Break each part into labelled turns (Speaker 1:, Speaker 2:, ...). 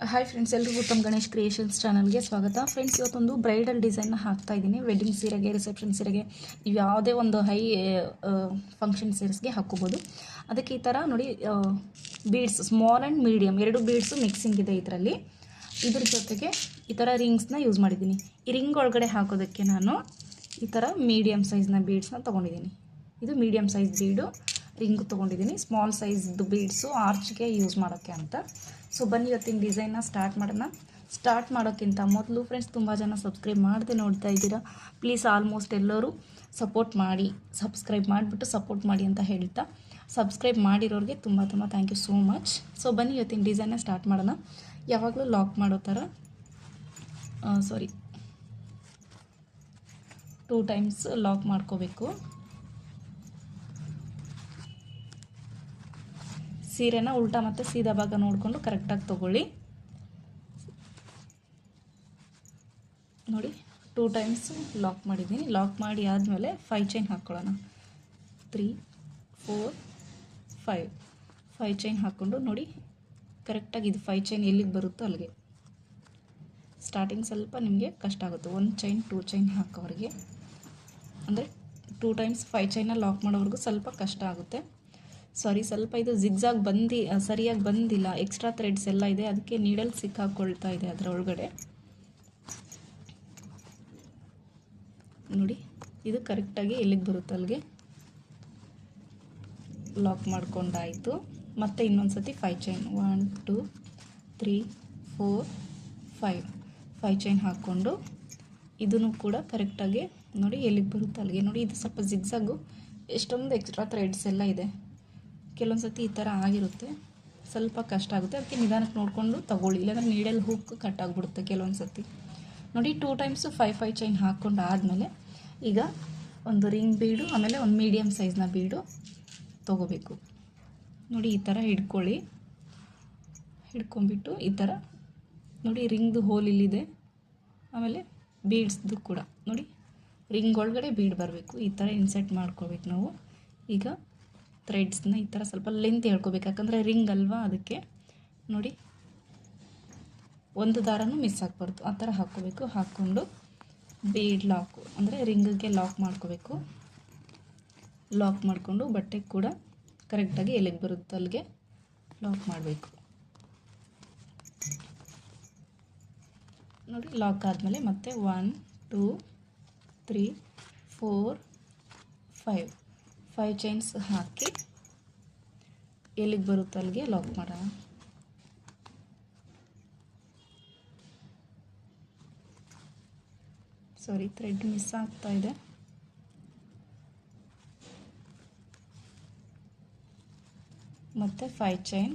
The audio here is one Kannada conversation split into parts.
Speaker 1: ಹಾಯ್ ಫ್ರೆಂಡ್ಸ್, ಎಲ್ರಿಗೂ ಉತ್ತಮ್ ಗಣೇಶ್ ಕ್ರಿಯೇಷನ್ಸ್ ಚಾನಲ್ಗೆ ಸ್ವಾಗತ. ಫ್ರೆಂಡ್ಸ್, ಇವತ್ತೊಂದು ಬ್ರೈಡಲ್ ಡಿಸೈನ್ನ ಹಾಕ್ತಾ ಇದ್ದೀನಿ. ವೆಡ್ಡಿಂಗ್ ಸೀರೆಗೆ, ರಿಸೆಪ್ಷನ್ ಸೀರೆಗೆ, ನೀವು ಯಾವುದೇ ಒಂದು ಹೈ ಫಂಕ್ಷನ್ ಸೀರೆಸ್ಗೆ ಹಾಕೋಬೋದು. ಅದಕ್ಕೆ ಈ ಥರ ನೋಡಿ, ಬೀಡ್ಸ್ ಸ್ಮಾಲ್ ಆ್ಯಂಡ್ ಮೀಡಿಯಮ್ ಎರಡು ಬೀಡ್ಸು ಮಿಕ್ಸಿಂಗ್ ಇದೆ ಇದರಲ್ಲಿ. ಇದ್ರ ಜೊತೆಗೆ ಈ ಥರ ರಿಂಗ್ಸ್ನ ಯೂಸ್ ಮಾಡಿದ್ದೀನಿ. ಈ ರಿಂಗ್ ಒಳಗಡೆ ಹಾಕೋದಕ್ಕೆ ನಾನು ಈ ಥರ ಮೀಡಿಯಮ್ ಸೈಜ್ನ ಬೀಡ್ಸ್ನ ತೊಗೊಂಡಿದ್ದೀನಿ. ಇದು ಮೀಡಿಯಮ್ ಸೈಜ್ ಬೀಡು ರಿಂಗು ತೊಗೊಂಡಿದ್ದೀನಿ. ಸ್ಮಾಲ್ ಸೈಜ್ದು ಬೀಡ್ಸು ಆರ್ಚ್ಗೆ ಯೂಸ್ ಮಾಡೋಕ್ಕೆ ಅಂತ. ಸೊ ಬನ್ನಿ ಇವತ್ತಿನ ಡಿಸೈನ್ನ ಸ್ಟಾರ್ಟ್ ಮಾಡೋಣ. ಸ್ಟಾರ್ಟ್ ಮಾಡೋಕ್ಕಿಂತ ಮೊದಲು ಫ್ರೆಂಡ್ಸ್, ತುಂಬ ಜನ ಸಬ್ಸ್ಕ್ರೈಬ್ ಮಾಡದೆ ನೋಡ್ತಾ ಇದ್ದೀರಾ. ಪ್ಲೀಸ್ ಆಲ್ಮೋಸ್ಟ್ ಎಲ್ಲರೂ ಸಪೋರ್ಟ್ ಮಾಡಿ, ಸಬ್ಸ್ಕ್ರೈಬ್ ಮಾಡಿಬಿಟ್ಟು ಸಪೋರ್ಟ್ ಮಾಡಿ ಅಂತ ಹೇಳ್ತಾ, ಸಬ್ಸ್ಕ್ರೈಬ್ ಮಾಡಿರೋರಿಗೆ ತುಂಬ thank you so much. So ಬನ್ನಿ ಇವತ್ತಿನ ಡಿಸೈನ್ನ ಸ್ಟಾರ್ಟ್ ಮಾಡೋಣ. ಯಾವಾಗಲೂ ಲಾಕ್ ಮಾಡೋ ಥರ 2 ಟೈಮ್ಸ್ ಲಾಕ್ ಮಾಡ್ಕೋಬೇಕು. ಸೀರೆನ ಉಲ್ಟಾ ಮತ್ತು ಸೀದಾ ಭಾಗ ನೋಡಿಕೊಂಡು ಕರೆಕ್ಟಾಗಿ ತೊಗೊಳ್ಳಿ. ನೋಡಿ, 2 ಟೈಮ್ಸ್ ಲಾಕ್ ಮಾಡಿದ್ದೀನಿ. ಲಾಕ್ ಮಾಡಿ ಆದಮೇಲೆ 5 ಚೈನ್ ಹಾಕ್ಕೊಳ್ಳೋಣ. 3 4 5 ಚೈನ್ ಹಾಕ್ಕೊಂಡು ನೋಡಿ ಕರೆಕ್ಟಾಗಿ ಇದು 5 ಚೈನ್ ಎಲ್ಲಿಗೆ ಬರುತ್ತೋ ಅಲ್ಲಿಗೆ. ಸ್ಟಾರ್ಟಿಂಗ್ ಸ್ವಲ್ಪ ನಿಮಗೆ ಕಷ್ಟ ಆಗುತ್ತೆ 1 ಚೈನ್ 2 ಚೈನ್ ಹಾಕೋರಿಗೆ. ಅಂದರೆ 2 ಟೈಮ್ಸ್ 5 ಚೈನ ಲಾಕ್ ಮಾಡೋವರೆಗೂ ಸ್ವಲ್ಪ ಕಷ್ಟ ಆಗುತ್ತೆ. ಸ್ವಲ್ಪ ಇದು ಜಿಗ್ಜಾಗ್ ಸರಿಯಾಗಿ ಬಂದಿಲ್ಲ, ಎಕ್ಸ್ಟ್ರಾ ಥ್ರೆಡ್ಸ್ ಎಲ್ಲ ಇದೆ, ಅದಕ್ಕೆ ನೀಡಲ್ ಸಿಕ್ಕಾಕೊಳ್ತಾ ಇದೆ ಅದರ ಒಳಗಡೆ. ನೋಡಿ, ಇದು ಕರೆಕ್ಟಾಗಿ ಎಲ್ಲಿಗೆ ಬರುತ್ತೆ ಅಲ್ಲಿಗೆ ಲಾಕ್ ಮಾಡ್ಕೊಂಡಾಯಿತು. ಮತ್ತು ಇನ್ನೊಂದು ಸತಿ 5 ಚೈನ್ 1 2 3 4 5 ಚೈನ್ ಹಾಕ್ಕೊಂಡು ಇದನ್ನು ಕೂಡ ಕರೆಕ್ಟಾಗಿ ನೋಡಿ ಎಲ್ಲಿಗೆ ಬರುತ್ತೆ ಅಲ್ಲಿಗೆ. ನೋಡಿ, ಇದು ಸ್ವಲ್ಪ ಜಿಗ್ಜಾಗು, ಎಷ್ಟೊಂದು ಎಕ್ಸ್ಟ್ರಾ ಥ್ರೆಡ್ಸ್ ಎಲ್ಲ ಇದೆ. ಕೆಲವೊಂದು ಸತಿ ಈ ಥರ ಆಗಿರುತ್ತೆ, ಸ್ವಲ್ಪ ಕಷ್ಟ ಆಗುತ್ತೆ. ಅದಕ್ಕೆ ನಿಧಾನಕ್ಕೆ ನೋಡಿಕೊಂಡು ತಗೊಳ್ಳಿ, ಇಲ್ಲಾಂದರೆ ನೀಡಲ್ ಹುಕ್ ಕಟ್ ಆಗಿಬಿಡುತ್ತೆ ಕೆಲವೊಂದು ಸತಿ. ನೋಡಿ, 2 ಟೈಮ್ಸು 5 ಚೈನ್ ಹಾಕ್ಕೊಂಡು ಆದಮೇಲೆ ಈಗ ಒಂದು ರಿಂಗ್ ಬೀಡು, ಆಮೇಲೆ ಒಂದು ಮೀಡಿಯಮ್ ಸೈಜ್ನ ಬೀಡು ತೊಗೋಬೇಕು. ನೋಡಿ, ಈ ಥರ ಹಿಡ್ಕೊಳ್ಳಿ. ಹಿಡ್ಕೊಂಬಿಟ್ಟು ಈ ಥರ ನೋಡಿ, ರಿಂಗ್ದು ಹೋಲ್ ಇಲ್ಲಿದೆ, ಆಮೇಲೆ ಬೀಡ್ಸ್ದು ಕೂಡ ನೋಡಿ, ರಿಂಗ್ ಒಳಗಡೆ ಬೀಡ್ ಬರಬೇಕು. ಈ ಥರ ಇನ್ಸರ್ಟ್ ಮಾಡ್ಕೋಬೇಕು ನಾವು. ಈಗ ಥ್ರೆಡ್ಸ್ನ ಈ ಥರ ಸ್ವಲ್ಪ ಲೆಂತ್ ಹೇಳ್ಕೋಬೇಕು, ಯಾಕಂದರೆ ರಿಂಗ್ ಅಲ್ವಾ, ಅದಕ್ಕೆ ನೋಡಿ ಒಂದು ದಾರನೂ ಮಿಸ್ ಆಗಬಾರ್ದು, ಆ ಥರ ಹಾಕ್ಕೋಬೇಕು. ಹಾಕ್ಕೊಂಡು ಬೀಡ್ ಲಾಕು ಅಂದರೆ ರಿಂಗಿಗೆ ಲಾಕ್ ಮಾಡ್ಕೋಬೇಕು. ಲಾಕ್ ಮಾಡಿಕೊಂಡು ಬಟ್ಟೆ ಕೂಡ ಕರೆಕ್ಟಾಗಿ ಎಲ್ಲಿಗೆ ಬರುತ್ತೆ ಅಲ್ಲಿಗೆ ಲಾಕ್ ಮಾಡಬೇಕು. ನೋಡಿ, ಲಾಕ್ ಆದಮೇಲೆ ಮತ್ತೆ 1 2 3 4 5 ಚೈನ್ಸ್ ಹಾಕಿ ಎಲ್ಲಿಗೆ ಬರುತ್ತೆ ಅಲ್ಲಿಗೆ ಲಾಕ್ ಮಾಡೋಣ. ಥ್ರೆಡ್ ಮಿಸ್ ಆಗ್ತಾ ಇದೆ. ಮತ್ತು 5 ಚೈನ್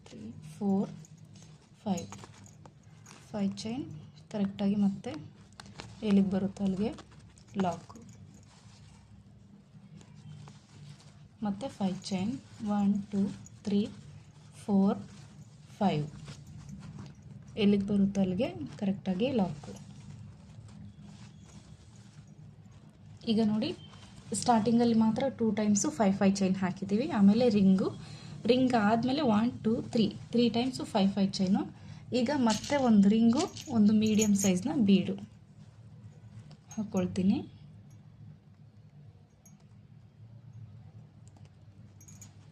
Speaker 1: 3 4 5 ಚೈನ್ ಕರೆಕ್ಟಾಗಿ ಮತ್ತೆ ಎಲ್ಲಿಗೆ ಬರುತ್ತೆ ಅಲ್ಲಿಗೆ ಲಾಕು. ಮತ್ತು 5 ಚೈನ್ 1 2 3 4 5 ಎಲ್ಲಿಗೆ ಬರುತ್ತೆ ಅಲ್ಲಿಗೆ ಕರೆಕ್ಟಾಗಿ ಲಾಕು. ಈಗ ನೋಡಿ, ಸ್ಟಾರ್ಟಿಂಗಲ್ಲಿ ಮಾತ್ರ 2 ಟೈಮ್ಸು 5 ಚೈನ್ ಹಾಕಿದ್ದೀವಿ. ಆಮೇಲೆ ರಿಂಗ್ ಆದಮೇಲೆ 1 2 3 ಟೈಮ್ಸು 5 ಚೈನು. ಈಗ ಮತ್ತೆ ಒಂದು ರಿಂಗು, ಒಂದು ಮೀಡಿಯಮ್ ಸೈಜ್ನ ಬೀಡು ಹಾಕ್ಕೊಳ್ತೀನಿ.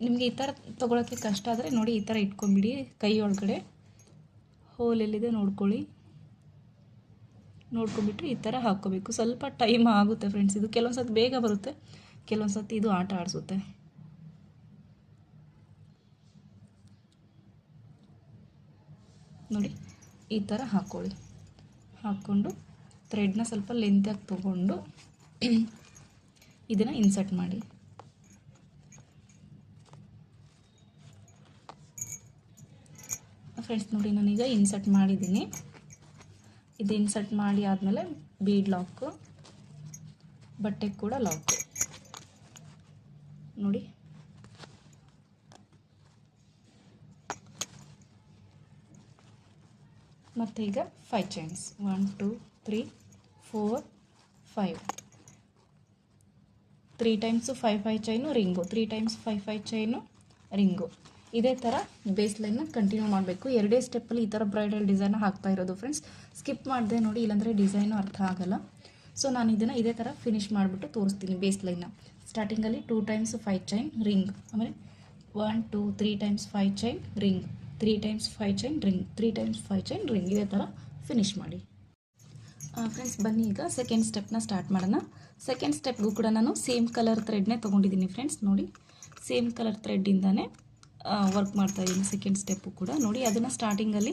Speaker 1: ನಿಮಗೆ ಈ ಥರ ತೊಗೊಳಕ್ಕೆ ಕಷ್ಟ ಆದರೆ ನೋಡಿ, ಈ ಥರ ಇಟ್ಕೊಂಬಿಡಿ. ಕೈ ಒಳಗಡೆ ಹೋಲ್ ಎಲ್ಲಿದೆ ನೋಡ್ಕೊಂಬಿಟ್ಟು ಈ ಥರ ಹಾಕ್ಕೋಬೇಕು. ಸ್ವಲ್ಪ ಟೈಮ್ ಆಗುತ್ತೆ ಫ್ರೆಂಡ್ಸ್, ಇದು ಕೆಲವೊಂದು ಸತಿ ಬೇಗ ಬರುತ್ತೆ, ಕೆಲವೊಂದು ಸತಿ ಇದು ಆಟ ಆಡಿಸುತ್ತೆ. ನೋಡಿ, ಈ ಥರ ಹಾಕ್ಕೊಳ್ಳಿ. ಹಾಕ್ಕೊಂಡು ಥ್ರೆಡ್ನ ಸ್ವಲ್ಪ ಲೆಂತಾಗಿ ತೊಗೊಂಡು ಇದನ್ನು ಇನ್ಸರ್ಟ್ ಮಾಡಿ. ಫ್ರೆಂಡ್ಸ್ ನೋಡಿ, ನಾನೀಗ ಇನ್ಸರ್ಟ್ ಮಾಡಿದ್ದೀನಿ. ಇದು ಇನ್ಸರ್ಟ್ ಮಾಡಿ ಆದಮೇಲೆ ಬೀಡ್ ಲಾಕು, ಬಟ್ಟೆ ಕೂಡ ಲಾಕು. ನೋಡಿ, ಮತ್ತು ಈಗ 5 chains 1 2 3 4 5 3 times 5 chain ring, 3 times 5 chain ring. ಇದೇ ಥರ ಬೇಸ್ ಲೈನ್ನ ಕಂಟಿನ್ಯೂ ಮಾಡಬೇಕು. ಎರಡೇ ಸ್ಟೆಪ್ಪಲ್ಲಿ ಈ ಥರ ಬ್ರೈಡಲ್ ಡಿಸೈನ್ ಹಾಕ್ತಾ ಇರೋದು ಫ್ರೆಂಡ್ಸ್. ಸ್ಕಿಪ್ ಮಾಡಿದೆ ನೋಡಿ, ಇಲ್ಲಾಂದರೆ ಡಿಸೈನು ಅರ್ಥ ಆಗಲ್ಲ. ಸೊ ನಾನು ಇದನ್ನು ಇದೇ ಥರ ಫಿನಿಷ್ ಮಾಡಿಬಿಟ್ಟು ತೋರಿಸ್ತೀನಿ. ಬೇಸ್ ಲೈನ್ನ ಸ್ಟಾರ್ಟಿಂಗಲ್ಲಿ 2 ಟೈಮ್ಸ್ 5 ಚೈನ್ ರಿಂಗ್, ಆಮೇಲೆ 1 2 3 times 5 chain ring, 3 times 5 chain ring, 3 times 5 chain ring, ಇದೇ ಥರ ಫಿನಿಷ್ ಮಾಡಿ. ಫ್ರೆಂಡ್ಸ್ ಬನ್ನಿ ಈಗ ಸೆಕೆಂಡ್ ಸ್ಟೆಪ್ನ ಸ್ಟಾರ್ಟ್ ಮಾಡೋಣ. ಸೆಕೆಂಡ್ ಸ್ಟೆಪ್ಗೂ ಕೂಡ ನಾನು ಸೇಮ್ ಕಲರ್ ಥ್ರೆಡ್ನೇ ತೊಗೊಂಡಿದ್ದೀನಿ ಫ್ರೆಂಡ್ಸ್. ನೋಡಿ ಸೇಮ್ ಕಲರ್ ಥ್ರೆಡ್ಡಿಂದಾನೇ ವರ್ಕ್ ಮಾಡ್ತಾಯಿದ್ದೀನಿ. ಸೆಕೆಂಡ್ ಸ್ಟೆಪ್ಪು ಕೂಡ ನೋಡಿ, ಅದನ್ನು ಸ್ಟಾರ್ಟಿಂಗಲ್ಲಿ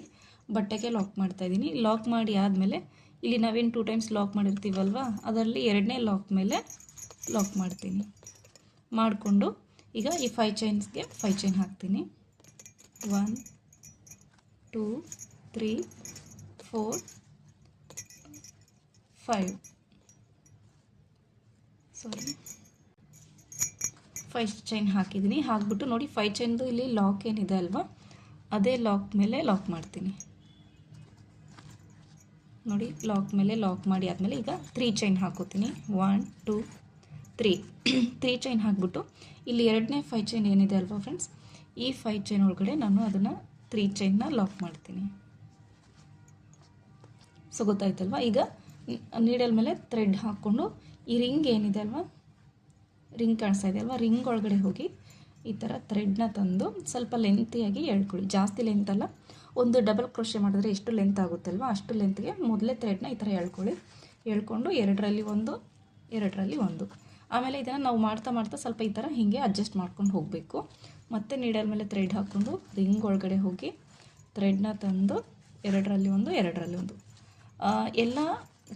Speaker 1: ಬಟ್ಟೆಗೆ ಲಾಕ್ ಮಾಡ್ತಾಯಿದ್ದೀನಿ. ಲಾಕ್ ಮಾಡಿ ಆದಮೇಲೆ ಇಲ್ಲಿ ನಾವೇನು 2 ಟೈಮ್ಸ್ ಲಾಕ್ ಮಾಡಿರ್ತೀವಲ್ವ, ಅದರಲ್ಲಿ ಎರಡನೇ ಲಾಕ್ ಮೇಲೆ ಲಾಕ್ ಮಾಡ್ತೀನಿ. ಮಾಡಿಕೊಂಡು ಈಗ ಈ 5 ಚೈನ್ಸ್ಗೆ 5 ಚೈನ್ ಹಾಕ್ತೀನಿ. 1 2 3 4 5 ಚೈನ್ ಹಾಕಿದ್ದೀನಿ. ಹಾಕ್ಬಿಟ್ಟು ನೋಡಿ 5 ಚೈನ್ದು ಇಲ್ಲಿ ಲಾಕ್ ಏನಿದೆ ಅಲ್ವಾ, ಅದೇ ಲಾಕ್ ಮೇಲೆ ಲಾಕ್ ಮಾಡ್ತೀನಿ. ನೋಡಿ ಲಾಕ್ ಮೇಲೆ ಲಾಕ್ ಮಾಡಿ ಆದಮೇಲೆ ಈಗ 3 ಚೈನ್ ಹಾಕೋತೀನಿ. 1 2 3 ಚೈನ್ ಹಾಕ್ಬಿಟ್ಟು ಇಲ್ಲಿ ಎರಡನೇ 5 ಚೈನ್ ಏನಿದೆ ಅಲ್ವಾ ಫ್ರೆಂಡ್ಸ್, ಈ 5 ಚೈನ್ ಒಳಗಡೆ ನಾನು ಅದನ್ನು 3 ಚೈನ್ನ ಲಾಕ್ ಮಾಡ್ತೀನಿ. ಸೊ ಗೊತ್ತಾಯ್ತಲ್ವ. ಈಗ ನೀಡಲ್ ಮೇಲೆ ಥ್ರೆಡ್ ಹಾಕ್ಕೊಂಡು ಈ ರಿಂಗ್ ಏನಿದೆ ಅಲ್ವಾ, ರಿಂಗ್ ಕಾಣಿಸ್ತಾ ಇದೆ ಅಲ್ವಾ, ರಿಂಗ್ ಒಳಗಡೆ ಹೋಗಿ ಈ ಥರ ಥ್ರೆಡ್ನ ತಂದು ಸ್ವಲ್ಪ ಲೆಂತಿಯಾಗಿ ಎಳ್ಕೊಳ್ಳಿ. ಜಾಸ್ತಿ ಲೆಂತ್ ಅಲ್ಲ, ಒಂದು ಡಬಲ್ ಕ್ರೋಶೆ ಮಾಡಿದ್ರೆ ಎಷ್ಟು ಲೆಂತ್ ಆಗುತ್ತಲ್ವ ಅಷ್ಟು ಲೆಂತ್ಗೆ ಮೊದಲೇ ಥ್ರೆಡ್ನ ಈ ಥರ ಎಳ್ಕೊಳ್ಳಿ. ಎಳ್ಕೊಂಡು ಎರಡರಲ್ಲಿ ಒಂದು. ಆಮೇಲೆ ಇದನ್ನು ನಾವು ಮಾಡ್ತಾ ಮಾಡ್ತಾ ಸ್ವಲ್ಪ ಈ ಥರ ಹೀಗೆ ಅಡ್ಜಸ್ಟ್ ಮಾಡ್ಕೊಂಡು ಹೋಗಬೇಕು. ಮತ್ತು ನೀಡಲ್ ಮೇಲೆ ಥ್ರೆಡ್ ಹಾಕ್ಕೊಂಡು ರಿಂಗ್ ಒಳಗಡೆ ಹೋಗಿ ಥ್ರೆಡ್ನ ತಂದು ಎರಡರಲ್ಲಿ ಒಂದು ಎಲ್ಲ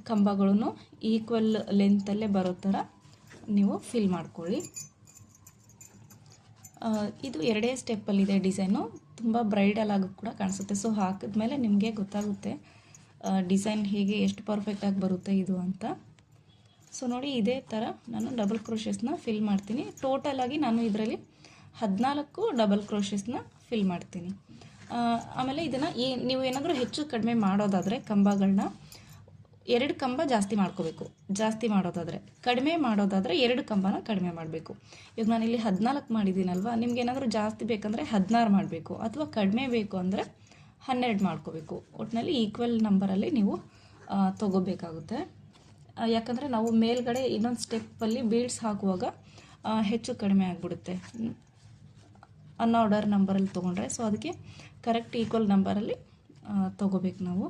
Speaker 1: ಕಂಬಗಳನ್ನು ಈಕ್ವಲ್ ಲೆಂತಲ್ಲೇ ಬರೋ ಥರ ನೀವು ಫಿಲ್ ಮಾಡ್ಕೊಳ್ಳಿ. ಇದು ಎರಡೇ ಸ್ಟೆಪ್ಪಲ್ಲಿದೆ ಡಿಸೈನು, ತುಂಬ ಬ್ರೈಡಲ್ ಆಗಿ ಕೂಡ ಕಾಣಿಸುತ್ತೆ. ಸೊ ಹಾಕಿದ್ಮೇಲೆ ನಿಮಗೆ ಗೊತ್ತಾಗುತ್ತೆ ಡಿಸೈನ್ ಹೇಗೆ ಎಷ್ಟು ಪರ್ಫೆಕ್ಟಾಗಿ ಬರುತ್ತೆ ಇದು ಅಂತ. ಸೊ ನೋಡಿ ಇದೇ ಥರ ನಾನು ಡಬಲ್ ಕ್ರೋಶಸ್ನ ಫಿಲ್ ಮಾಡ್ತೀನಿ. ಟೋಟಲಾಗಿ ನಾನು ಇದರಲ್ಲಿ 14 ಡಬಲ್ ಕ್ರೋಶಸ್ನ ಫಿಲ್ ಮಾಡ್ತೀನಿ. ಆಮೇಲೆ ಇದನ್ನು ನೀವು ಏನಾದರೂ ಹೆಚ್ಚು ಕಡಿಮೆ ಮಾಡೋದಾದರೆ ಕಂಬಗಳನ್ನ 2 ಕಂಬ ಜಾಸ್ತಿ ಮಾಡ್ಕೋಬೇಕು. ಜಾಸ್ತಿ ಮಾಡೋದಾದರೆ, ಕಡಿಮೆ ಮಾಡೋದಾದರೆ 2 ಕಂಬನ ಕಡಿಮೆ ಮಾಡಬೇಕು. ಈಗ ನಾನಿಲ್ಲಿ 14 ಮಾಡಿದ್ದೀನಲ್ವ, ನಿಮ್ಗೆ ಏನಾದರೂ ಜಾಸ್ತಿ ಬೇಕಂದರೆ 16 ಮಾಡಬೇಕು, ಅಥವಾ ಕಡಿಮೆ ಬೇಕು ಅಂದರೆ 12 ಮಾಡ್ಕೋಬೇಕು. ಒಟ್ಟಿನಲ್ಲಿ ಈಕ್ವಲ್ ನಂಬರಲ್ಲಿ ನೀವು ತೊಗೋಬೇಕಾಗುತ್ತೆ. ಯಾಕಂದರೆ ನಾವು ಮೇಲ್ಗಡೆ ಇನ್ನೊಂದು ಸ್ಟೆಪ್ಪಲ್ಲಿ ಬೀಡ್ಸ್ ಹಾಕುವಾಗ ಹೆಚ್ಚು ಕಡಿಮೆ ಆಗಿಬಿಡುತ್ತೆ ಅನ್ಆರ್ಡರ್ ನಂಬರಲ್ಲಿ ತೊಗೊಂಡ್ರೆ. ಸೊ ಅದಕ್ಕೆ ಕರೆಕ್ಟ್ ಈಕ್ವಲ್ ನಂಬರಲ್ಲಿ ತೊಗೋಬೇಕು ನಾವು.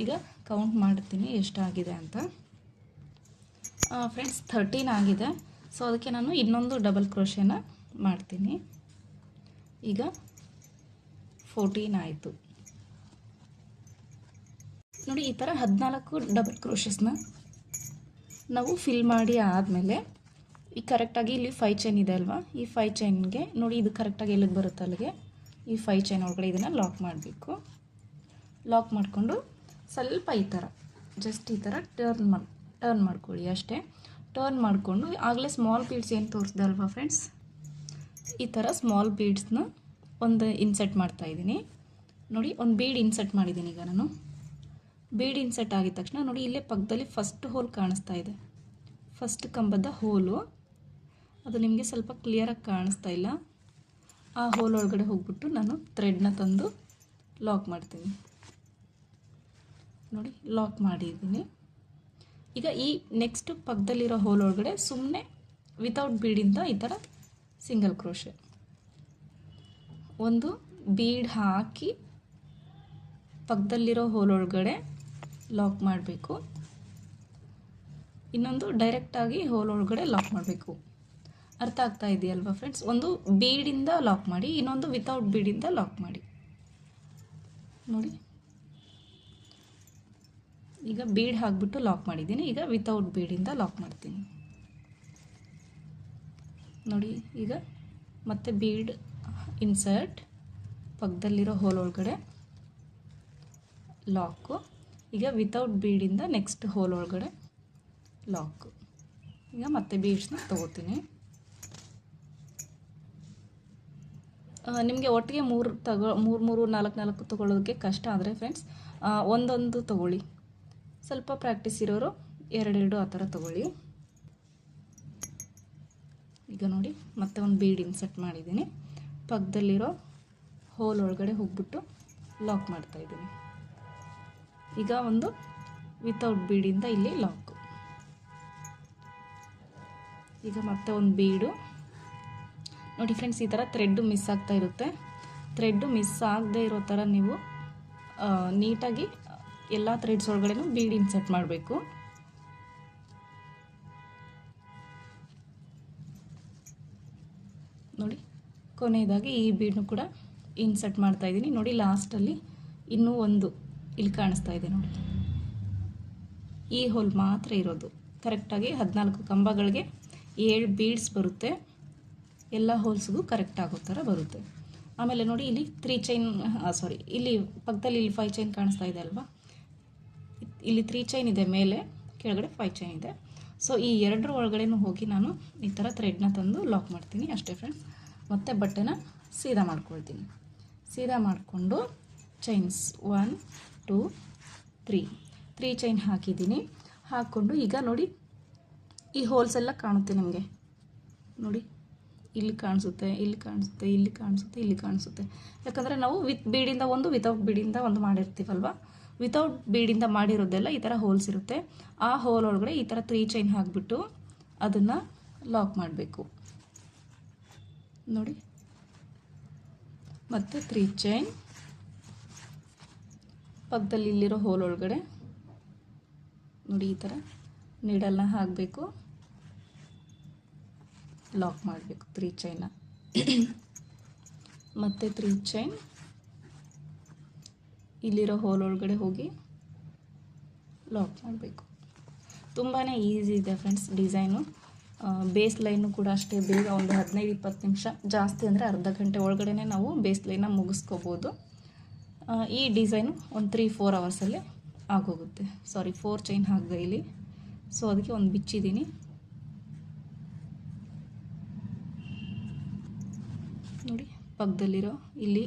Speaker 1: ಈಗ ಕೌಂಟ್ ಮಾಡ್ತೀನಿ ಎಷ್ಟಾಗಿದೆ ಅಂತ. ಫ್ರೆಂಡ್ಸ್ 13 ಆಗಿದೆ. ಸೊ ಅದಕ್ಕೆ ನಾನು ಇನ್ನೊಂದು ಡಬಲ್ ಕ್ರೋಶೆನ ಮಾಡ್ತೀನಿ. ಈಗ 14 ಆಯಿತು. ನೋಡಿ ಈ ಥರ 14 ಡಬಲ್ ಕ್ರೋಶಸ್ನ ನಾವು ಫಿಲ್ ಮಾಡಿ ಆದಮೇಲೆ ಈ ಕರೆಕ್ಟಾಗಿ ಇಲ್ಲಿ 5 ಚೈನ್ ಇದೆ ಅಲ್ವಾ, ಈ 5 ಚೈನ್ಗೆ ನೋಡಿ ಇದು ಕರೆಕ್ಟಾಗಿ ಎಲ್ಲಿಗೆ ಬರುತ್ತೆ ಅಲ್ಲಿಗೆ ಈ 5 ಚೈನ್ ಒಳಗಡೆ ಇದನ್ನು ಲಾಕ್ ಮಾಡಬೇಕು. ಲಾಕ್ ಮಾಡಿಕೊಂಡು ಸ್ವಲ್ಪ ಈ ಥರ ಜಸ್ಟ್ ಈ ಥರ ಟರ್ನ್ ಮಾಡ್ಕೊಳ್ಳಿ ಅಷ್ಟೇ. ಟರ್ನ್ ಮಾಡಿಕೊಂಡು ಆಗಲೇ ಸ್ಮಾಲ್ ಬೀಡ್ಸ್ ಏನು ತೋರಿಸ್ದೆ ಅಲ್ವಾ ಫ್ರೆಂಡ್ಸ್, ಈ ಥರ ಸ್ಮಾಲ್ ಬೀಡ್ಸ್ನ ಒಂದು ಇನ್ಸರ್ಟ್ ಮಾಡ್ತಾಯಿದ್ದೀನಿ. ನೋಡಿ ಒಂದು ಬೀಡ್ ಇನ್ಸರ್ಟ್ ಮಾಡಿದ್ದೀನಿ. ಈಗ ನಾನು ಬೀಡ್ ಇನ್ಸರ್ಟ್ ಆಗಿದ ತಕ್ಷಣ ನೋಡಿ ಇಲ್ಲೇ ಪಕ್ಕದಲ್ಲಿ ಫಸ್ಟ್ ಹೋಲ್ ಕಾಣಿಸ್ತಾ ಇದೆ, ಫಸ್ಟ್ ಕಂಬದ ಹೋಲು. ಅದು ನಿಮಗೆ ಸ್ವಲ್ಪ ಕ್ಲಿಯರಾಗಿ ಕಾಣಿಸ್ತಾ ಇಲ್ಲ. ಆ ಹೋಲ್ ಒಳಗಡೆ ಹೋಗ್ಬಿಟ್ಟು ನಾನು ಥ್ರೆಡ್ನ ತಂದು ಲಾಕ್ ಮಾಡ್ತೀನಿ. ನೋಡಿ ಲಾಕ್ ಮಾಡಿದ್ದೀನಿ. ಈಗ ಈ ನೆಕ್ಸ್ಟ್ ಪಕ್ಕದಲ್ಲಿರೋ ಹೋಲ್ ಒಳಗಡೆ ಸುಮ್ಮನೆ ವಿತೌಟ್ ಬೀಡಿಂದ ಈ ಥರ ಸಿಂಗಲ್ ಕ್ರೋಶೆ ಒಂದು ಬೀಡ್ ಹಾಕಿ ಪಕ್ಕದಲ್ಲಿರೋ ಹೋಲ್ ಒಳಗಡೆ ಲಾಕ್ ಮಾಡಬೇಕು. ಇನ್ನೊಂದು ಡೈರೆಕ್ಟಾಗಿ ಹೋಲ್ ಒಳಗಡೆ ಲಾಕ್ ಮಾಡಬೇಕು. ಅರ್ಥ ಆಗ್ತಾ ಇದೆಯಲ್ವಾ ಫ್ರೆಂಡ್ಸ್? ಒಂದು ಬೀಡಿಂದ ಲಾಕ್ ಮಾಡಿ, ಇನ್ನೊಂದು ವಿತೌಟ್ ಬೀಡಿಂದ ಲಾಕ್ ಮಾಡಿ. ನೋಡಿ ಈಗ ಬೀಡ್ ಹಾಕ್ಬಿಟ್ಟು ಲಾಕ್ ಮಾಡಿದ್ದೀನಿ. ಈಗ ವಿತೌಟ್ ಬೀಡಿಂದ ಲಾಕ್ ಮಾಡ್ತೀನಿ. ನೋಡಿ ಈಗ ಮತ್ತೆ ಬೀಡ್ ಇನ್ಸರ್ಟ್, ಪಕ್ಕದಲ್ಲಿರೋ ಹೋಲ್ ಒಳಗಡೆ ಲಾಕು. ಈಗ ವಿತೌಟ್ ಬೀಡಿಂದ ನೆಕ್ಸ್ಟ್ ಹೋಲ್ ಒಳಗಡೆ ಲಾಕು. ಈಗ ಮತ್ತೆ ಬೀಡ್ಸ್ನ ತೊಗೋತೀನಿ. ನಿಮಗೆ ಒಟ್ಟಿಗೆ 3 4 ತೊಗೊಳ್ಳೋದಕ್ಕೆ ಕಷ್ಟ ಆದರೆ ಫ್ರೆಂಡ್ಸ್ ಒಂದೊಂದು ತೊಗೊಳ್ಳಿ. ಸ್ವಲ್ಪ ಪ್ರಾಕ್ಟೀಸ್ ಇರೋರು 2 ಆ ಥರ ತೊಗೊಳ್ಳಿ. ಈಗ ನೋಡಿ ಮತ್ತೆ ಒಂದು ಬೀಡ್ ಇನ್ಸರ್ಟ್ ಮಾಡಿದ್ದೀನಿ. ಪಕ್ಕದಲ್ಲಿರೋ ಹೋಲ್ ಒಳಗಡೆ ಹೋಗ್ಬಿಟ್ಟು ಲಾಕ್ ಮಾಡ್ತಾಯಿದ್ದೀನಿ. ಈಗ ಒಂದು ವಿತೌಟ್ ಬೀಡಿಂದ ಇಲ್ಲಿ ಲಾಕು. ಈಗ ಮತ್ತೆ ಒಂದು ಬೀಡು ನೋಡಿ ಫ್ರೆಂಡ್ಸ್, ಈ ಥರ ಥ್ರೆಡ್ಡು ಮಿಸ್ ಆಗ್ತಾ ಇರುತ್ತೆ. ಥ್ರೆಡ್ಡು ಮಿಸ್ ಆಗದೆ ಇರೋ ಥರ ನೀವು ನೀಟಾಗಿ ಎಲ್ಲ ಥ್ರೆಡ್ಸ್ ಒಳಗಡೆನೂ ಬೀಡ್ ಇನ್ಸರ್ಟ್ ಮಾಡಬೇಕು. ನೋಡಿ ಕೊನೆಯದಾಗಿ ಈ ಬೀಡ್ನು ಕೂಡ ಇನ್ಸರ್ಟ್ ಮಾಡ್ತಾ ಇದ್ದೀನಿ. ನೋಡಿ ಲಾಸ್ಟಲ್ಲಿ ಇನ್ನೂ ಒಂದು ಇಲ್ಲಿ ಕಾಣಿಸ್ತಾ ಇದೆ ನೋಡಿ, ಈ ಹೋಲ್ ಮಾತ್ರ ಇರೋದು. ಕರೆಕ್ಟಾಗಿ 14 ಕಂಬಗಳಿಗೆ 7 ಬೀಡ್ಸ್ ಬರುತ್ತೆ. ಎಲ್ಲ ಹೋಲ್ಸ್ಗೂ ಕರೆಕ್ಟ್ ಆಗೋ ಥರ ಬರುತ್ತೆ. ಆಮೇಲೆ ನೋಡಿ ಇಲ್ಲಿ 3 ಚೈನ್ ಇಲ್ಲಿ ಪಕ್ಕದಲ್ಲಿ ಇಲ್ಲಿ 5 ಚೈನ್ ಕಾಣಿಸ್ತಾ ಇದೆ ಅಲ್ವಾ, ಇಲ್ಲಿ 3 ಚೈನ್ ಇದೆ, ಮೇಲೆ ಕೆಳಗಡೆ 5 ಚೈನ್ ಇದೆ. ಸೊ ಈ ಎರಡರ ಒಳಗಡೆನೂ ಹೋಗಿ ನಾನು ಈ ಥರ ಥ್ರೆಡ್ನ ತಂದು ಲಾಕ್ ಮಾಡ್ತೀನಿ ಅಷ್ಟೇ ಫ್ರೆಂಡ್ಸ್. ಮತ್ತು ಬಟ್ಟೆನ ಸೀದಾ ಮಾಡ್ಕೊಳ್ತೀನಿ. ಸೀದಾ ಮಾಡಿಕೊಂಡು ಚೈನ್ಸ್ 1 2 3 ಚೈನ್ ಹಾಕಿದ್ದೀನಿ. ಹಾಕ್ಕೊಂಡು ಈಗ ನೋಡಿ ಈ ಹೋಲ್ಸ್ ಎಲ್ಲ ಕಾಣುತ್ತೆ ನಿಮಗೆ. ನೋಡಿ ಇಲ್ಲಿ ಕಾಣಿಸುತ್ತೆ, ಇಲ್ಲಿ ಕಾಣಿಸುತ್ತೆ, ಇಲ್ಲಿ ಕಾಣಿಸುತ್ತೆ, ಇಲ್ಲಿ ಕಾಣಿಸುತ್ತೆ. ಯಾಕಂದರೆ ನಾವು ವಿತ್ ಬೀಡಿಂದ ಒಂದು, ವಿತೌಟ್ ಬೀಡಿಂದ ಒಂದು ಮಾಡಿರ್ತೀವಲ್ವ. ವಿತೌಟ್ ಬೀಡಿಂದ ಮಾಡಿರೋದೆಲ್ಲ ಈ ಥರ ಹೋಲ್ಸ್ ಇರುತ್ತೆ. ಆ ಹೋಲ್ ಒಳಗಡೆ ಈ ಥರ 3 ಚೈನ್ ಹಾಕಿಬಿಟ್ಟು ಅದನ್ನು ಲಾಕ್ ಮಾಡಬೇಕು ನೋಡಿ. ಮತ್ತು 3 ಚೈನ್ ಪಕ್ಕದಲ್ಲಿ ಇಲ್ಲಿರೋ ಹೋಲ್ ಒಳಗಡೆ ನೋಡಿ ಈ ಥರ ನೀಡಲ್ನ ಹಾಕಬೇಕು, ಲಾಕ್ ಮಾಡಬೇಕು 3 ಚೈನ. ಮತ್ತು 3 ಚೈನ್ ಇಲ್ಲಿರೋ ಹೋಲ್ ಒಳಗಡೆ ಹೋಗಿ ಲಾಕ್ ಮಾಡಬೇಕು. ತುಂಬಾ ಈಸಿ ಇದೆ ಫ್ರೆಂಡ್ಸ್ ಡಿಸೈನು. ಬೇಸ್ ಲೈನು ಕೂಡ ಅಷ್ಟೇ ಬೇಗ, ಒಂದು 15-20 ನಿಮಿಷ, ಜಾಸ್ತಿ ಅಂದರೆ ಅರ್ಧ ಗಂಟೆ ಒಳಗಡೆ ನಾವು ಬೇಸ್ ಲೈನ ಮುಗಿಸ್ಕೋಬೋದು. ಈ ಡಿಸೈನು ಒಂದು 3-4 ಅವರ್ಸಲ್ಲೇ ಆಗೋಗುತ್ತೆ. 4 ಚೈನ್ ಹಾಕಿದೆ ಇಲ್ಲಿ, ಸೊ ಅದಕ್ಕೆ ಒಂದು ಬಿಚ್ಚಿದ್ದೀನಿ. ನೋಡಿ ಪಕ್ಕದಲ್ಲಿರೋ ಇಲ್ಲಿ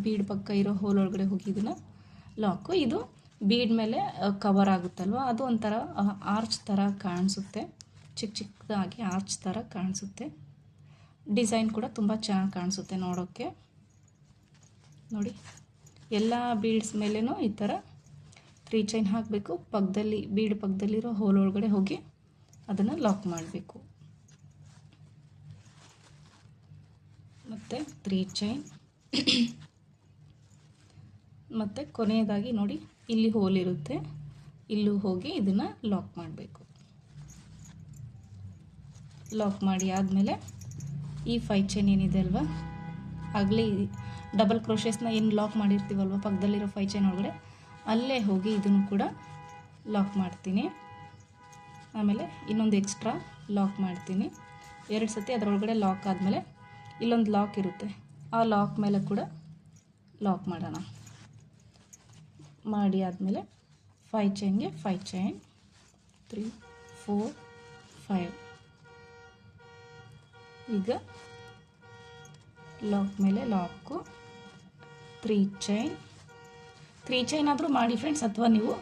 Speaker 1: ಬೀಡ್ ಪಕ್ಕ ಇರೋ ಹೋಲ್ ಒಳಗಡೆ ಹೋಗಿ ಇದನ್ನು ಲಾಕು. ಇದು ಬೀಡ್ ಮೇಲೆ ಕವರ್ ಆಗುತ್ತಲ್ವ, ಅದು ಒಂಥರ ಆರ್ಚ್ ಥರ ಕಾಣಿಸುತ್ತೆ, ಚಿಕ್ಕ ಚಿಕ್ಕದಾಗಿ ಆರ್ಚ್ ಥರ ಕಾಣಿಸುತ್ತೆ. ಡಿಸೈನ್ ಕೂಡ ತುಂಬ ಚೆನ್ನಾಗಿ ಕಾಣಿಸುತ್ತೆ ನೋಡೋಕ್ಕೆ. ನೋಡಿ ಎಲ್ಲ ಬೀಡ್ಸ್ ಮೇಲೇನೂ ಈ ಥರ 3 ಚೈನ್ ಹಾಕಬೇಕು. ಪಕ್ಕದಲ್ಲಿ ಬೀಡ್ ಪಕ್ಕದಲ್ಲಿರೋ ಹೋಲ್ ಒಳಗಡೆ ಹೋಗಿ ಅದನ್ನು ಲಾಕ್ ಮಾಡಬೇಕು. ಮತ್ತು 3 ಚೈನ್ ಮತ್ತು ಕೊನೆಯದಾಗಿ ನೋಡಿ ಇಲ್ಲಿ ಹೋಲ್ ಇರುತ್ತೆ, ಇಲ್ಲೂ ಹೋಗಿ ಇದನ್ನು ಲಾಕ್ ಮಾಡಬೇಕು. ಲಾಕ್ ಮಾಡಿ ಆದಮೇಲೆ ಈ 5 ಚೈನ್ ಏನಿದೆ ಅಲ್ವಾ, ಆಗಲೇ ಡಬಲ್ ಕ್ರೋಶೆಸ್ನ ಏನು ಲಾಕ್ ಮಾಡಿರ್ತೀವಲ್ವ ಪಕ್ಕದಲ್ಲಿರೋ 5 ಚೈನ್ ಒಳಗಡೆ, ಅಲ್ಲೇ ಹೋಗಿ ಇದನ್ನು ಕೂಡ ಲಾಕ್ ಮಾಡ್ತೀನಿ. ಆಮೇಲೆ ಇನ್ನೊಂದು ಎಕ್ಸ್ಟ್ರಾ ಲಾಕ್ ಮಾಡ್ತೀನಿ 2 ಸತಿ. ಅದರೊಳಗಡೆ ಲಾಕ್ ಆದಮೇಲೆ ಇಲ್ಲೊಂದು ಲಾಕ್ ಇರುತ್ತೆ, ಆ ಲಾಕ್ ಮೇಲೆ ಕೂಡ ಲಾಕ್ ಮಾಡೋಣ. ಮಾಡಿ ಆದಮೇಲೆ 5 ಚೈನ್ಗೆ 5 ಚೈನ್ 3 4 5. ಈಗ ಲಾಕ್ ಮೇಲೆ ಲಾಕು 3 ಚೈನ್ ಆದರೂ ಮಾಡಿ ಫ್ರೆಂಡ್ಸ್, ಅಥವಾ ನೀವು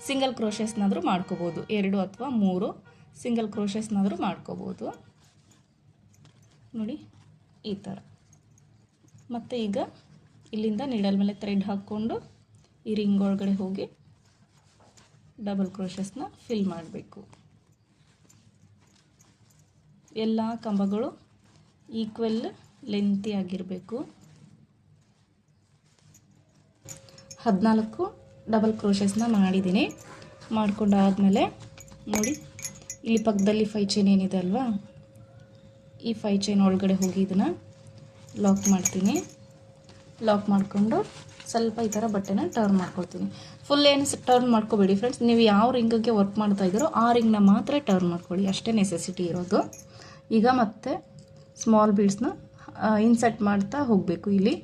Speaker 1: ಸಿಂಗಲ್ ಕ್ರೋಶೆಸ್ನಾದರೂ ಮಾಡ್ಕೋಬೋದು. 2 ಅಥವಾ 3 ಸಿಂಗಲ್ ಕ್ರೋಶೆಸ್ನಾದರೂ ಮಾಡ್ಕೋಬೋದು ನೋಡಿ ಈ ಥರ. ಮತ್ತು ಈಗ ಇಲ್ಲಿಂದ ನೀಡಲ್ ಮೇಲೆ ಥ್ರೆಡ್ ಹಾಕ್ಕೊಂಡು ಈ ರಿಂಗ್ ಒಳಗಡೆ ಹೋಗಿ ಡಬಲ್ ಕ್ರೋಶೆಸ್ನ ಫಿಲ್ ಮಾಡಬೇಕು. ಎಲ್ಲ ಕಂಬಗಳು ಈಕ್ವಲ್ ಲೆಂತಿ ಆಗಿರಬೇಕು. 14 ಡಬಲ್ ಕ್ರೋಶೆಸ್ನ ಮಾಡಿದ್ದೀನಿ. ಮಾಡ್ಕೊಂಡಾದಮೇಲೆ ನೋಡಿ ಇಲ್ಲಿ ಪಕ್ಕದಲ್ಲಿ 5 ಚೈನ್ ಏನಿದೆ ಅಲ್ವಾ, ಈ 5 ಚೈನ್ ಒಳಗಡೆ ಹೋಗಿ ಇದನ್ನು ಲಾಕ್ ಮಾಡ್ತೀನಿ. ಲಾಕ್ ಮಾಡಿಕೊಂಡು ಸ್ವಲ್ಪ ಈ ಥರ ಬಟ್ಟೆನ ಟರ್ನ್ ಮಾಡ್ಕೊಳ್ತೀನಿ. ಫುಲ್ ಏನು ಟರ್ನ್ ಮಾಡ್ಕೋಬೇಡಿ ಫ್ರೆಂಡ್ಸ್, ನೀವು ಯಾವ ರಿಂಗಿಗೆ ವರ್ಕ್ ಮಾಡ್ತಾ ಇದ್ದೀರೋ ಆ ರಿಂಗ್ನ ಮಾತ್ರ ಟರ್ನ್ ಮಾಡ್ಕೊಳ್ಳಿ, ಅಷ್ಟೇ ನೆಸೆಸಿಟಿ ಇರೋದು. ಈಗ ಮತ್ತೆ ಸ್ಮಾಲ್ ಬೀಡ್ಸ್ನ ಇನ್ಸರ್ಟ್ ಮಾಡ್ತಾ ಹೋಗಬೇಕು. ಇಲ್ಲಿ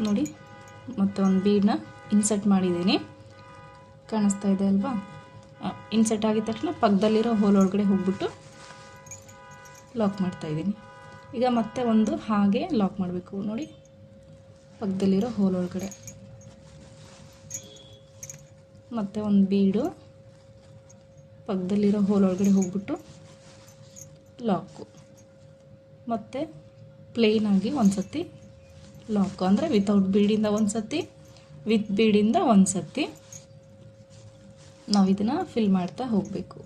Speaker 1: ನೋಡಿ ಮತ್ತೆ ಒಂದು ಬೀಡನ್ನ ಇನ್ಸರ್ಟ್ ಮಾಡಿದ್ದೀನಿ, ಕಾಣಿಸ್ತಾ ಇದೆ ಅಲ್ವಾ. ಇನ್ಸರ್ಟ್ ಆಗಿದ ತಕ್ಷಣ ಪಕ್ಕದಲ್ಲಿರೋ ಹೋಲ್ ಒಳಗಡೆ ಹೋಗ್ಬಿಟ್ಟು ಲಾಕ್ ಮಾಡ್ತಾಯಿದ್ದೀನಿ. ಈಗ ಮತ್ತೆ ಒಂದು ಹಾಗೆ ಲಾಕ್ ಮಾಡಬೇಕು ನೋಡಿ, ಪಕ್ಕದಲ್ಲಿರೋ ಹೋಲ್ ಒಳಗಡೆ ಮತ್ತು ಒಂದು ಬೀಡು ಪಕ್ಕದಲ್ಲಿರೋ ಹೋಲ್ ಒಳಗಡೆ ಹೋಗ್ಬಿಟ್ಟು ಲಾಕು, ಮತ್ತು ಪ್ಲೇನಾಗಿ ಒಂದು ಸತಿ ಲಾಕು, ಅಂದರೆ ವಿತೌಟ್ ಬೀಡಿಂದ ಒಂದು ಸತಿ, ವಿತ್ ಬೀಡಿಂದ ಒಂದು ಸತಿ ನಾವು ಇದನ್ನು ಫಿಲ್ ಮಾಡ್ತಾ ಹೋಗಬೇಕು.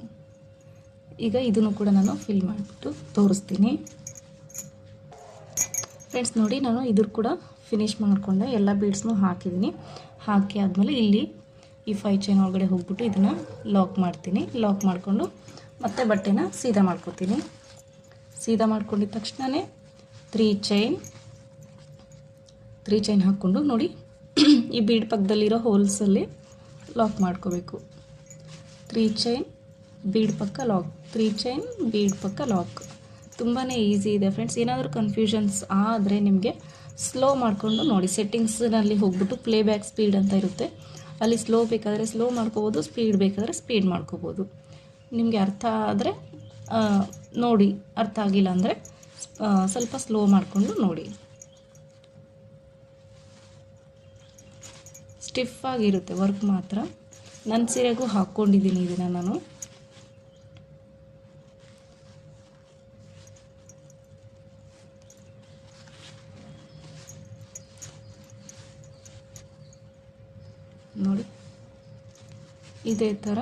Speaker 1: ಈಗ ಇದನ್ನು ಕೂಡ ನಾನು ಫಿಲ್ ಮಾಡಿಬಿಟ್ಟು ತೋರಿಸ್ತೀನಿ ಫ್ರೆಂಡ್ಸ್. ನೋಡಿ, ನಾನು ಇದ್ರ ಕೂಡ ಫಿನಿಶ್ ಮಾಡಿಕೊಂಡೆ, ಎಲ್ಲ ಬೀಡ್ಸ್ನೂ ಹಾಕಿದ್ದೀನಿ. ಹಾಕಿ ಆದಮೇಲೆ ಇಲ್ಲಿ ಈ 5 ಚೈನ್ ಒಳಗಡೆ ಹೋಗ್ಬಿಟ್ಟು ಇದನ್ನು ಲಾಕ್ ಮಾಡ್ತೀನಿ. ಲಾಕ್ ಮಾಡಿಕೊಂಡು ಮತ್ತೆ ಬಟ್ಟೆನ ಸೀದಾ ಮಾಡ್ಕೊತೀನಿ. ಸೀದಾ ಮಾಡ್ಕೊಂಡಿದ್ದ ತಕ್ಷಣವೇ 3 ಚೈನ್ ಹಾಕ್ಕೊಂಡು ನೋಡಿ ಈ ಬೀಡ್ ಪಕ್ಕದಲ್ಲಿರೋ ಹೋಲ್ಸಲ್ಲಿ ಲಾಕ್ ಮಾಡ್ಕೋಬೇಕು. 3 ಚೈನ್ ಬೀಡ್ ಪಕ್ಕ ಲಾಕ್, 3 ಚೈನ್ ಬೀಡ್ ಪಕ್ಕ ಲಾಕ್. ತುಂಬಾ ಈಸಿ ಇದೆ ಫ್ರೆಂಡ್ಸ್. ಏನಾದರೂ ಕನ್ಫ್ಯೂಷನ್ಸ್ ಆದರೆ ನಿಮಗೆ ಸ್ಲೋ ಮಾಡಿಕೊಂಡು ನೋಡಿ, ಸೆಟ್ಟಿಂಗ್ಸ್ನಲ್ಲಿ ಹೋಗ್ಬಿಟ್ಟು ಪ್ಲೇಬ್ಯಾಕ್ ಸ್ಪೀಡ್ ಅಂತ ಇರುತ್ತೆ, ಅಲ್ಲಿ ಸ್ಲೋ ಬೇಕಾದರೆ ಸ್ಲೋ ಮಾಡ್ಕೋಬೋದು, ಸ್ಪೀಡ್ ಬೇಕಾದರೆ ಸ್ಪೀಡ್ ಮಾಡ್ಕೋಬೋದು. ನಿಮಗೆ ಅರ್ಥ ಆದರೆ ನೋಡಿ, ಅರ್ಥ ಆಗಿಲ್ಲ ಅಂದರೆ ಸ್ವಲ್ಪ ಸ್ಲೋ ಮಾಡಿಕೊಂಡು ನೋಡಿ. ಸ್ಟಿಫ್ ಆಗಿರುತ್ತೆ ವರ್ಕ್ ಮಾತ್ರ. ನನ್ನ ಸೀರೆಗೂ ಹಾಕ್ಕೊಂಡಿದ್ದೀನಿ ಇದನ್ನು ನಾನು. ನೋಡಿ, ಇದೇ ಥರ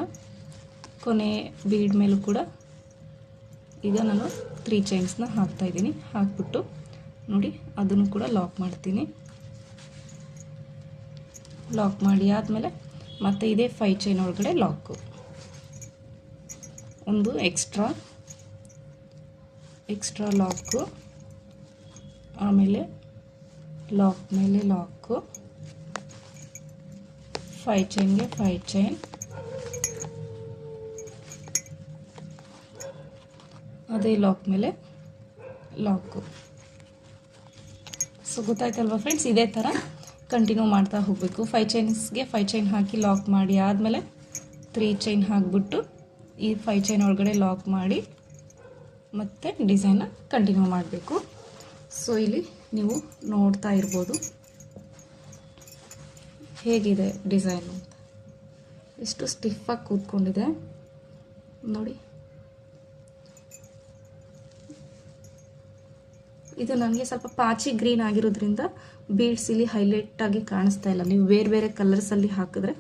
Speaker 1: ಕೊನೆ ಬೀಡ್ ಮೇಲೂ ಕೂಡ ಈಗ ನಾನು 3 ಚೈನ್ಸ್ನ ಹಾಕ್ತಾಯಿದ್ದೀನಿ. ಹಾಕ್ಬಿಟ್ಟು ನೋಡಿ ಅದನ್ನು ಕೂಡ ಲಾಕ್ ಮಾಡ್ತೀನಿ. ಲಾಕ್ ಮಾಡಿ ಆದಮೇಲೆ ಮತ್ತೆ ಇದೇ 5 ಚೈನ್ ಒಳಗಡೆ ಲಾಕು, ಒಂದು ಎಕ್ಸ್ಟ್ರಾ ಲಾಕು, ಆಮೇಲೆ ಲಾಕ್ ಮೇಲೆ ಲಾಕು, 5 ಚೈನ್ಗೆ 5 ಚೈನ್, ಅದೇ ಲಾಕ್ ಮೇಲೆ ಲಾಕು. ಸೊ ಗೊತ್ತಾಯ್ತಲ್ವ ಫ್ರೆಂಡ್ಸ್, ಇದೇ ಥರ ಕಂಟಿನ್ಯೂ ಮಾಡ್ತಾ ಹೋಗಬೇಕು. 5 ಚೈನ್ಸ್ಗೆ 5 ಚೈನ್ ಹಾಕಿ ಲಾಕ್ ಮಾಡಿ ಆದಮೇಲೆ 3 ಚೈನ್ ಹಾಕಿಬಿಟ್ಟು ಈ 5 ಚೈನ್ ಒಳಗಡೆ ಲಾಕ್ ಮಾಡಿ ಮತ್ತೆ ಡಿಸೈನ್ನ ಕಂಟಿನ್ಯೂ ಮಾಡಬೇಕು. ಸೊ ಇಲ್ಲಿ ನೀವು ನೋಡ್ತಾ ಇರ್ಬೋದು ಹೇಗಿದೆ ಡಿಸೈನು ಅಂತ, ಎಷ್ಟು ಸ್ಟಿಫಾಗಿ ಕೂತ್ಕೊಂಡಿದೆ ನೋಡಿ. ಇದು ನನಗೆ ಸ್ವಲ್ಪ ಪಾಚಿ ಗ್ರೀನ್ ಆಗಿರೋದ್ರಿಂದ ಬೀಡ್ಸ್ ಇಲ್ಲಿ ಹೈಲೈಟಾಗಿ ಕಾಣಿಸ್ತಾ ಇಲ್ಲ. ನೀವು ಬೇರೆ ಬೇರೆ ಕಲರ್ಸಲ್ಲಿ ಹಾಕಿದ್ರೆ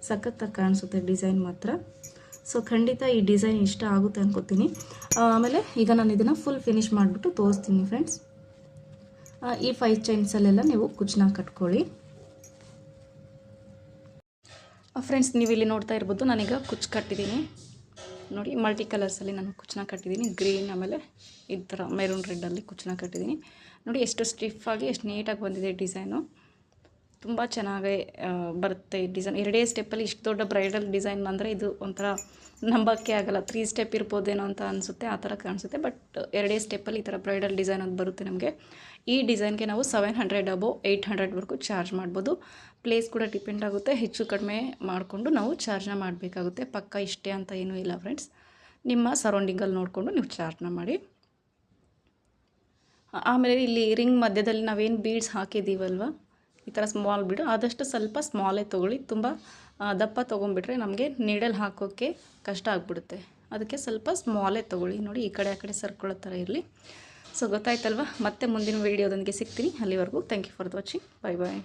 Speaker 1: ಸಖತ್ತಾಗಿ ಕಾಣಿಸುತ್ತೆ ಡಿಸೈನ್ ಮಾತ್ರ. ಸೊ ಖಂಡಿತ ಈ ಡಿಸೈನ್ ಇಷ್ಟ ಆಗುತ್ತೆ ಅನ್ಕೋತೀನಿ. ಆಮೇಲೆ ಈಗ ನಾನು ಇದನ್ನು ಫುಲ್ ಫಿನಿಶ್ ಮಾಡಿಬಿಟ್ಟು ತೋರಿಸ್ತೀನಿ ಫ್ರೆಂಡ್ಸ್. ಈ 5 ಚೈನ್ಸಲ್ಲೆಲ್ಲ ನೀವು ಕುಚ್ಚನ್ನ ಕಟ್ಕೊಳ್ಳಿ ಫ್ರೆಂಡ್ಸ್. ನೀವು ಇಲ್ಲಿ ನೋಡ್ತಾ ಇರ್ಬೋದು, ನಾನೀಗ ಕುಚ್ಚು ಕಟ್ಟಿದ್ದೀನಿ ನೋಡಿ. ಮಲ್ಟಿ ಕಲರ್ಸಲ್ಲಿ ನಾನು ಕುಚ್ಚನ್ನ ಕಟ್ಟಿದ್ದೀನಿ, ಗ್ರೀನ್ ಆಮೇಲೆ ಈ ಥರ ಮೆರೂನ್ ರೆಡ್ಡಲ್ಲಿ ಕುಚ್ಚನ್ನ ಕಟ್ಟಿದ್ದೀನಿ ನೋಡಿ. ಎಷ್ಟು ಸ್ಟಿಫಾಗಿ ಎಷ್ಟು ನೀಟಾಗಿ ಬಂದಿದೆ ಡಿಸೈನು, ತುಂಬ ಚೆನ್ನಾಗಿ ಬರುತ್ತೆ ಈ ಡಿಸೈನ್. 2 ಸ್ಟೆಪ್ಪಲ್ಲಿ ಇಷ್ಟು ದೊಡ್ಡ ಬ್ರೈಡಲ್ ಡಿಸೈನ್ ಅಂದರೆ ಇದು ಒಂಥರ ನಂಬಕ್ಕೆ ಆಗಲ್ಲ. 3 ಸ್ಟೆಪ್ ಇರ್ಬೋದೇನೋ ಅಂತ ಅನಿಸುತ್ತೆ, ಆ ಥರ ಕಾಣಿಸುತ್ತೆ. ಬಟ್ 2 ಸ್ಟೆಪ್ಪಲ್ಲಿ ಈ ಥರ ಬ್ರೈಡಲ್ ಡಿಸೈನ್ ಅಂತ ಬರುತ್ತೆ ನಮಗೆ. ಈ ಡಿಸೈನ್ಗೆ ನಾವು 700 ಅಬೋ 800ವರೆಗೂ ಚಾರ್ಜ್ ಮಾಡ್ಬೋದು. ಪ್ಲೇಸ್ ಕೂಡ ಡಿಪೆಂಡ್ ಆಗುತ್ತೆ, ಹೆಚ್ಚು ಕಡಿಮೆ ಮಾಡಿಕೊಂಡು ನಾವು ಚಾರ್ಜ್ನ ಮಾಡಬೇಕಾಗುತ್ತೆ. ಪಕ್ಕ ಇಷ್ಟೇ ಅಂತ ಏನೂ ಇಲ್ಲ ಫ್ರೆಂಡ್ಸ್, ನಿಮ್ಮ ಸರೌಂಡಿಂಗಲ್ಲಿ ನೋಡಿಕೊಂಡು ನೀವು ಚಾರ್ಜ್ನ ಮಾಡಿ. ಆಮೇಲೆ ಇಲ್ಲಿ ರಿಂಗ್ ಮಧ್ಯದಲ್ಲಿ ನಾವೇನು ಬೀಡ್ಸ್ ಹಾಕಿದ್ದೀವಲ್ವ, ಈ ಥರ ಸ್ಮಾಲ್ ಬೀಡು ಆದಷ್ಟು ಸ್ವಲ್ಪ ಸ್ಮಾಲೇ ತೊಗೊಳ್ಳಿ. ತುಂಬ ದಪ್ಪ ತೊಗೊಂಡ್ಬಿಟ್ರೆ ನಮಗೆ ನೀಡಲ್ ಹಾಕೋಕ್ಕೆ ಕಷ್ಟ ಆಗಿಬಿಡುತ್ತೆ. ಅದಕ್ಕೆ ಸ್ವಲ್ಪ ಸ್ಮಾಲೇ ತೊಗೊಳ್ಳಿ ನೋಡಿ, ಈ ಕಡೆ ಆ ಕಡೆ ಸರ್ಕೊಳ್ಳೋ ಥರ ಇರಲಿ. ಸೊ ಗೊತ್ತಾಯ್ತಲ್ವ, ಮತ್ತೆ ಮುಂದಿನ ವೀಡಿಯೋದೊಂದಿಗೆ ಸಿಗ್ತೀನಿ. ಅಲ್ಲಿವರೆಗೂ thank you for watching. Bye bye.